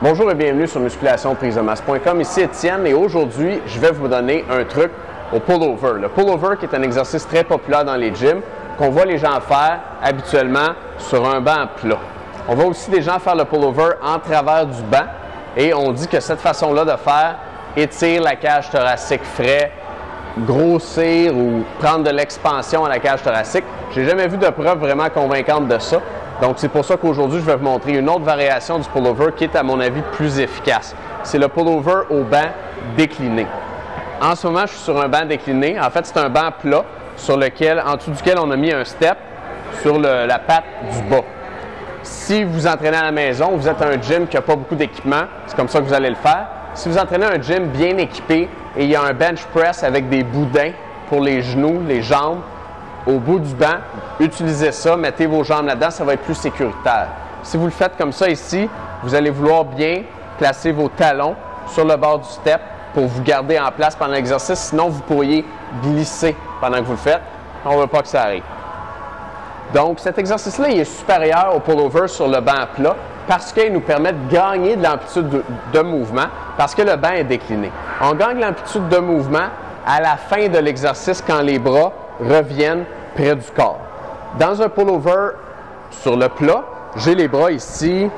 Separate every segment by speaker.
Speaker 1: Bonjour et bienvenue sur musculationprisedemasse.com. Ici Étienne et aujourd'hui, je vais vous donner un truc au pull-over. Le pull-over qui est un exercice très populaire dans les gyms qu'on voit les gens faire habituellement sur un banc plat. On voit aussi des gens faire le pull-over en travers du banc et on dit que cette façon-là de faire étire la cage thoracique frais, grossir ou prendre de l'expansion à la cage thoracique. J'ai jamais vu de preuve vraiment convaincante de ça. Donc, c'est pour ça qu'aujourd'hui, je vais vous montrer une autre variation du pull-over qui est, à mon avis, plus efficace. C'est le pull-over au banc décliné. En ce moment, je suis sur un banc décliné. En fait, c'est un banc plat en dessous duquel on a mis un step sur la patte du bas. Si vous entraînez à la maison, vous êtes à un gym qui n'a pas beaucoup d'équipement, c'est comme ça que vous allez le faire. Si vous entraînez à un gym bien équipé et il y a un bench press avec des boudins pour les genoux, les jambes, au bout du banc, utilisez ça, mettez vos jambes là-dedans, ça va être plus sécuritaire. Si vous le faites comme ça ici, vous allez vouloir bien placer vos talons sur le bord du step pour vous garder en place pendant l'exercice, sinon vous pourriez glisser pendant que vous le faites. On ne veut pas que ça arrive. Donc cet exercice-là, il est supérieur au pull-over sur le banc plat parce qu'il nous permet de gagner de l'amplitude de mouvement parce que le banc est décliné. On gagne l'amplitude de mouvement à la fin de l'exercice quand les bras reviennent près du corps. Dans un pull-over sur le plat, j'ai les bras ici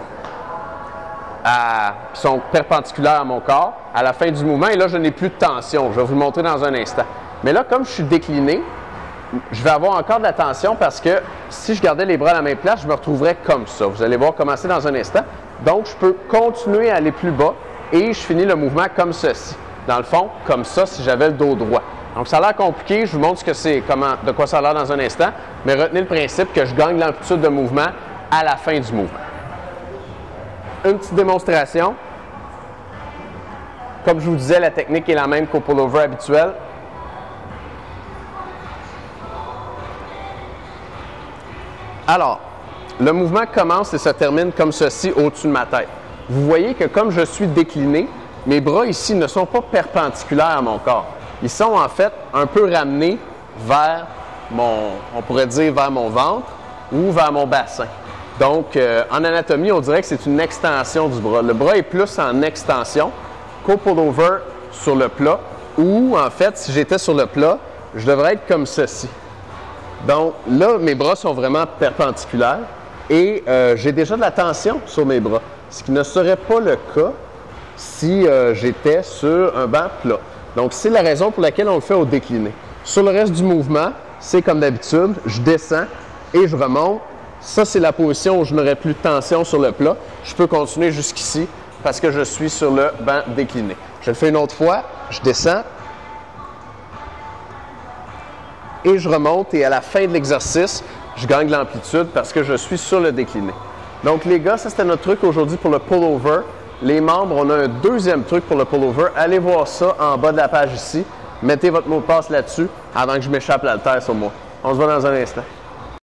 Speaker 1: qui sont perpendiculaires à mon corps à la fin du mouvement et là, je n'ai plus de tension. Je vais vous le montrer dans un instant. Mais là, comme je suis décliné, je vais avoir encore de la tension parce que si je gardais les bras à la même place, je me retrouverais comme ça. Vous allez voir commencer dans un instant. Donc, je peux continuer à aller plus bas et je finis le mouvement comme ceci. Dans le fond, comme ça, si j'avais le dos droit. Donc, ça a l'air compliqué. Je vous montre de quoi ça a l'air dans un instant. Mais retenez le principe que je gagne l'amplitude de mouvement à la fin du mouvement. Une petite démonstration. Comme je vous disais, la technique est la même qu'au pull-over habituel. Alors, le mouvement commence et se termine comme ceci au-dessus de ma tête. Vous voyez que comme je suis décliné, mes bras ici ne sont pas perpendiculaires à mon corps. Ils sont en fait un peu ramenés vers on pourrait dire vers mon ventre ou vers mon bassin. Donc, en anatomie, on dirait que c'est une extension du bras. Le bras est plus en extension qu'au pull-over sur le plat ou, en fait, si j'étais sur le plat, je devrais être comme ceci. Donc, là, mes bras sont vraiment perpendiculaires et j'ai déjà de la tension sur mes bras, ce qui ne serait pas le cas si j'étais sur un banc plat. Donc, c'est la raison pour laquelle on le fait au décliné. Sur le reste du mouvement, c'est comme d'habitude, je descends et je remonte. Ça, c'est la position où je n'aurai plus de tension sur le plat. Je peux continuer jusqu'ici parce que je suis sur le banc décliné. Je le fais une autre fois, je descends et je remonte et à la fin de l'exercice, je gagne de l'amplitude parce que je suis sur le décliné. Donc, les gars, ça, c'était notre truc aujourd'hui pour le pull-over. Les membres, on a un deuxième truc pour le pull-over. Allez voir ça en bas de la page ici. Mettez votre mot de passe là-dessus avant que je m'échappe l'haltère sur moi. On se voit dans un instant.